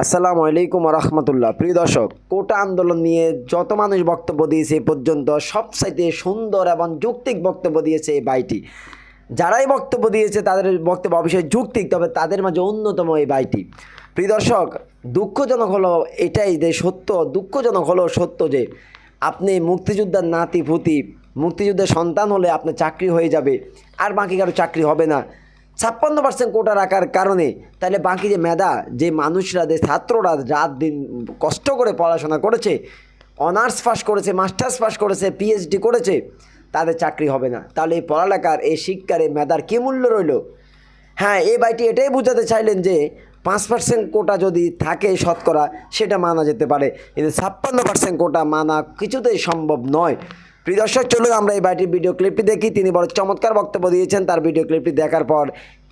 আসসালামু আলাইকুম রহমতুল্লাহ। প্রিয় দর্শক, কোটা আন্দোলন নিয়ে যত মানুষ বক্তব্য দিয়েছে এ পর্যন্ত সবচাইতে সুন্দর এবং যৌক্তিক বক্তব্য দিয়েছে এই ভাইটি। যারাই বক্তব্য দিয়েছে তাদের বক্তব্য অবশ্যই যৌক্তিক, তবে তাদের মাঝে অন্যতম এই ভাইটি। প্রিয় দর্শক, দুঃখজনক হলো এটাই যে দুঃখজনক হলো সত্য যে আপনি মুক্তিযোদ্ধার নাতি পুতি, মুক্তিযুদ্ধের সন্তান হলে আপনার চাকরি হয়ে যাবে, আর বাকি কারো চাকরি হবে না। 56% কোটা রাখার কারণে তাহলে বাকি যে মেধা, যে মানুষরা, যে ছাত্ররা রাত দিন কষ্ট করে পড়াশোনা করেছে, অনার্স পাস করেছে, মাস্টার্স পাস করেছে, পিএইচডি করেছে, তাদের চাকরি হবে না। তাহলে এই পড়ালেখার, এই শিক্ষার, এই মেধার কী মূল্য রইল? হ্যাঁ, এই ভাইটি এটাই বোঝাতে চাইলেন যে 5% কোটা যদি থাকে শতকরা, সেটা মানা যেতে পারে, কিন্তু 56% কোটা মানা কিছুতেই সম্ভব নয়। প্রিয় দর্শক, চলুন আমরা এই ভাইটির ভিডিও ক্লিপটি দেখি। তিনি বড় চমৎকার বক্তব্য দিয়েছেন। তার ভিডিও ক্লিপটি দেখার পর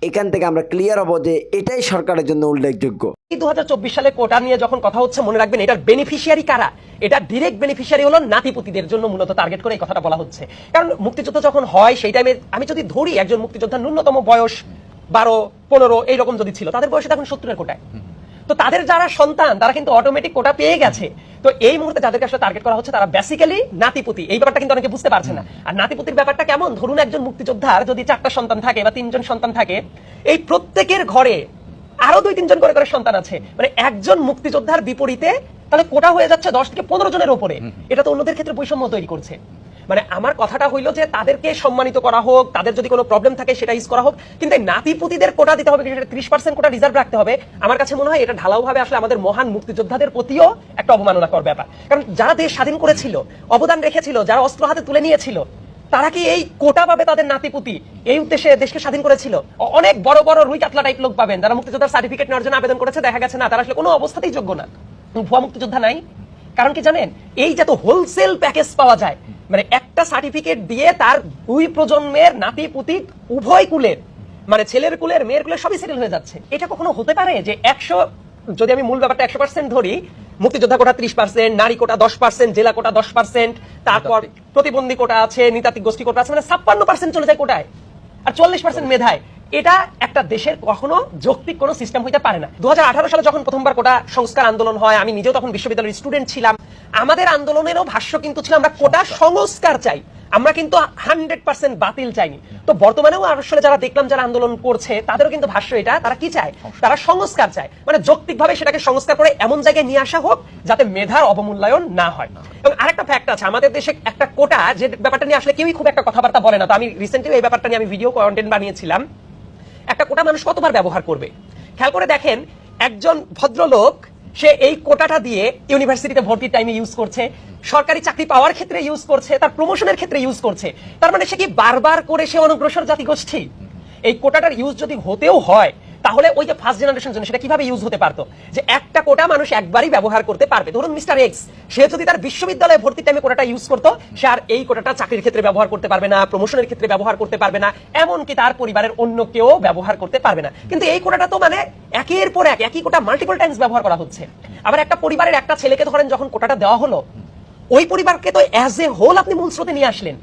এখান থেকে আমরা ক্লিয়ার হব যে এটাই সরকারের জন্য উল্লেখযোগ্য। 2024 সালে কোটা নিয়ে যখন কথা হচ্ছে, মনে রাখবেন এটার বেনিফিশিয়ারি কারা। এটা ডিরেক্ট বেনিফিশিয়ারি হলো নাতিপুতিদের জন্য মূলত টার্গেট করে এই কথাটা বলা হচ্ছে। কারণ মুক্তিযুদ্ধ যখন হয় সেই টাইমে আমি যদি ধরি একজন মুক্তিযোদ্ধার ন্যূনতম বয়স 12-15 এইরকম যদি ছিল, তাদের বয়স এখন 70-এর কোটায়। তো তাদের যারা সন্তান তারা কিন্তু অটোমেটিক কোটা পেয়ে গেছে। তো এই মুহূর্তে যাদেরকে আসলে টার্গেট করা হচ্ছে তারা বেসিক্যালি নাতিপুতি। এই ব্যাপারটা কিন্তু অনেকে বুঝতে পারছে না। আর নাতিপুতির ব্যাপারটা কেমন, ধরুন একজন মুক্তিযোদ্ধার যদি 4টা সন্তান থাকে বা 3জন সন্তান থাকে, এই প্রত্যেকের ঘরে আরো 2-3 জন করে সন্তান আছে, মানে একজন মুক্তিযোদ্ধার বিপরীতে তাহলে কোটা হয়ে যাচ্ছে 10 থেকে 15 জনের উপরে। এটা তো অন্যদের ক্ষেত্রে বৈষম্য তৈরি করছে। মানে আমার কথাটা হইলো যে তাদেরকে সম্মানিত করা হোক, তাদের যদি কোনো প্রবলেম থাকে সেটা ইউজ করা হোক, কিন্তু নাতিপুতিদের কোটা দিতে হবে, 30% কোটা রিজার্ভ রাখতে হবে। আমার কাছে মনে হয় এটা ঢালাওভাবে আসলে আমাদের মহান মুক্তিযোদ্ধাদের প্রতিও একটা অবমাননাকর ব্যাপার। কারণ যারা দেশ স্বাধীন করেছিল, অবদান রেখেছিল, যারা অস্ত্র হাতে তুলে নিয়েছিল, তারা কি এই কোটা পাবে তাদের নাতিপুতি? এই উদ্দেশ্যে দেশকে স্বাধীন করেছিল। অনেক বড় বড় রুই কাতলা টাইপ লোক পাবেন যারা মুক্তিযোদ্ধার সার্টিফিকেট নেওয়ার জন্য আবেদন করেছে, দেখা গেছে না, তারা আসলে কোনো অবস্থাতেই যোগ্য না, ভুয়া মুক্তিযোদ্ধা নাই। কারণ কি জানেন, এই যে তো হোলসেল প্যাকেজ পাওয়া যায়, মানে একটা সার্টিফিকেট দিয়ে তার 2 প্রজন্মের নাতিপুতি উভয় কুলের, মানে ছেলের কুলের মেয়ের কুলের সবই সেটেল হয়ে যাচ্ছে। এটা কখনো হতে পারে যে 100, যদি আমি মূল ব্যাপারটা 100% ধরি, মুক্তিযোদ্ধা কোটা 30%, নারী কোটা 10%, জেলা কোটা 10%, তারপর প্রতিবন্ধী কোটা আছে, নৃতাত্ত্বিক গোষ্ঠী কোটা আছে, মানে 56% চলে যায় কোটায়, আর 40% মেধায়। এটা একটা দেশের কখনো যৌক্তিক কোনো সিস্টেম হইতে পারে না। 2018 সালে যখন প্রথমবার কোটা সংস্কার আন্দোলন হয়, আমি নিজেও তখন বিশ্ববিদ্যালয়ের স্টুডেন্ট ছিলাম। আমাদের আন্দোলনেরও ভাষ্য কিন্তু ছিল আমরা কোটা সংস্কার চাই, আমরা কিন্তু 100% বাতিল চাইনি। তো বর্তমানেও আসলে যারা দেখলাম যারা আন্দোলন করছে তাদেরও কিন্তু ভাষ্য এটা, তারা কি চায়, তারা সংস্কার চায়, মানে যৌক্তিকভাবে সেটাকে সংস্কার করে এমন জায়গায় নিয়ে আসা হোক যাতে মেধার অবমূল্যায়ন না হয়। এবং আরেকটা ফ্যাক্ট আছে, আমাদের দেশে একটা কোটা, যে ব্যাপারটা নিয়ে আসলে কেউই খুব একটা কথাবার্তা বলে না। তো আমি রিসেন্টলি এই ব্যাপারটা নিয়ে আমি ভিডিও কন্টেন্ট বানিয়েছিলাম। একটা কোটা মানুষ কতবার ব্যবহার করবে খেয়াল করে দেখেন। একজন ভদ্রলোক সে এই কোটাটা দিয়ে ইউনিভার্সিটিতে ভর্তির টাইমে ইউজ করছে, সরকারি চাকরি পাওয়ার ক্ষেত্রে ইউজ করছে, তার প্রমোশনের ক্ষেত্রে ইউজ করছে। তার মানে সে কি বারবার করে সে অনগ্রসর জাতিগোষ্ঠী? এই কোটাটার ইউজ যদি হতেও হয় তাহলে ওই যে ফার্স্ট জেনারেশন জন্য সেটা কিভাবে ইউজ হতে পারতো, যে একটা কোটা মানুষ একবারই ব্যবহার করতে পারবে। ধরুন মিস্টার এক্স, সে যদি তার বিশ্ববিদ্যালয়ে ভর্তির টাইমে কোটাটা ইউজ করতো, সে আর এই কোটাটা চাকরির ক্ষেত্রে ব্যবহার করতে পারবে না, প্রমোশনের ক্ষেত্রে ব্যবহার করতে পারবে না, এমনকি তার পরিবারের অন্য কেউ ব্যবহার করতে পারবে না। কিন্তু এই কোটাটা তো মানে একের পর এক একই কোটা মাল্টিপল টাইমস ব্যবহার করা হচ্ছে। আবার একটা পরিবারের একটা ছেলেকে ধরেন যখন কোটাটা দেওয়া হলো, ওই পরিবারকে তো অ্যাজ এ হোল আপনি মূল স্রোতে নিয়ে আসলেন।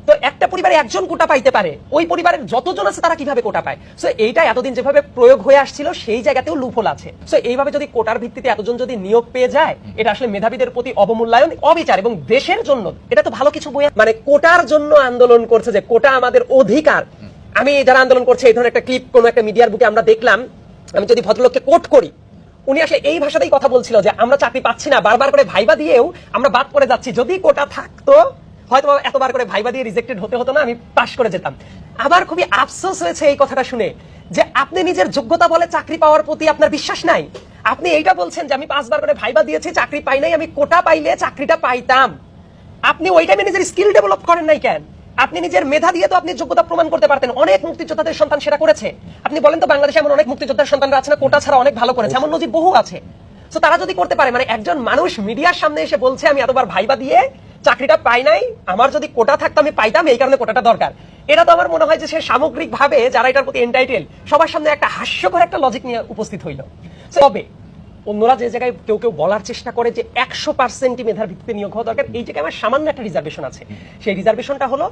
তো একটা পরিবারে একজন কোটা পাইতে পারে, ওই পরিবারের যতজন আছে তারা কিভাবে কোটা পায়? সো এইটা এতদিন যেভাবে প্রয়োগ হয়ে আসছিল সেই জায়গাতেও লুপহোল আছে। সো এইভাবে যদি কোটার ভিত্তিতে এতজন যদি নিয়োগ পেয়ে যায়, এটা আসলে মেধাবীদের প্রতি অবমূল্যায়ন, অবিচার, এবং দেশের জন্য এটা তো ভালো কিছু বই, মানে কোটার জন্য আন্দোলন করছে, যে কোটা আমাদের অধিকার। আমি যারা আন্দোলন করছে এই ধরনের একটা ক্লিপ কোন একটা মিডিয়ার বুকে আমরা দেখলাম। আমি যদি ভদ্রলোককে কোট করি, উনি আসলে এই ভাষাতেই কথা বলছিল যে আমরা চাকরি পাচ্ছি না, বারবার করে ভাইবা দিয়েও আমরা বাদ পড়ে যাচ্ছি, যদি কোটা থাকতো হয়তো এতবার করে ভাইবা দিয়ে রিজেক্টেড হতে হতো না, আমি পাস করে যেতাম। আমার খুবই আফসোস হয়েছে এই কথাটা শুনে, যে আপনি নিজের যোগ্যতা বলে চাকরি পাওয়ার প্রতি আপনার বিশ্বাস নাই। আপনি এইটা বলছেন যে আমি 5বার করে ভাইবা দিয়েছি, চাকরি পাই নাই, আমি কোটা পাইলে চাকরিটা পাইতাম। আপনি ওই টাইমে নিজের স্কিল ডেভেলপ করেন নাই কেন? আপনি নিজের মেধা দিয়ে তো আপনি যোগ্যতা প্রমাণ করতে পারতেন। অনেক মুক্তিযোদ্ধাদের সন্তান সেটা করেছে। আপনি বলেন তো বাংলাদেশে এমন অনেক মুক্তিযোদ্ধার সন্তানরা আছে না কোটা ছাড়া অনেক ভালো করেছে, এমন নজির বহু আছে। তো তারা যদি করতে পারে, মানে একজন মানুষ মিডিয়ার সামনে এসে বলছে আমি এতবার ভাইবা দিয়ে চাকরিটা পাই নাই, আমার যদি কোটা থাকতো আমি পাইতাম, এই কারণে কোটাটা দরকার। এটা তো আমার মনে হয় যে সে সামগ্রিকভাবে যারা এটার প্রতি এন্টাইটেল, সবার সামনে একটা হাস্যকর একটা লজিক নিয়ে উপস্থিত হইল। তবে অন্যরা যে জায়গায় কেউ কেউ বলার চেষ্টা করে যে 100% মেধার ভিত্তিতে নিয়োগ হওয়া দরকার, এই জায়গায় আমার সামান্য একটা রিজার্ভেশন আছে। সেই রিজার্ভেশনটা হলো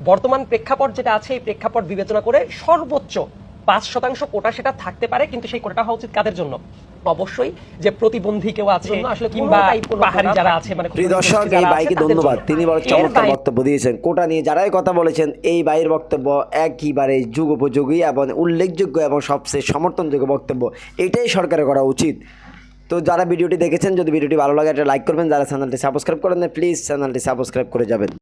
বর্তমান প্রেক্ষাপট যেটা আছে, এই প্রেক্ষাপট বিবেচনা করে সর্বোচ্চ 5% কোটা সেটা থাকতে পারে, কিন্তু সেই কোটাটা হওয়া উচিত কাদের জন্য? অবশ্যই যে প্রতিবন্ধী কেউ আছে আসলে, কিংবা পাহাড়ি যারা আছে, মানে প্রিয় দর্শক, এই ভাইকে ধন্যবাদ, তিনি বড় চমৎকার বক্তব্য দিয়েছেন। কোটা নিয়ে যারাই কথা বলেছেন, এই ভাইয়ের বক্তব্য একইবারে যুগোপযোগী এবং উল্লেখযোগ্য এবং সবচেয়ে সমর্থনযোগ্য বক্তব্য। এটাই সরকারের করা উচিত। তো যারা ভিডিওটি দেখেছেন, যদি ভিডিওটি ভালো লাগে একটা লাইক করবেন, যারা চ্যানেলটি সাবস্ক্রাইব করেন না প্লিজ চ্যানেলটি সাবস্ক্রাইব করে যাবেন।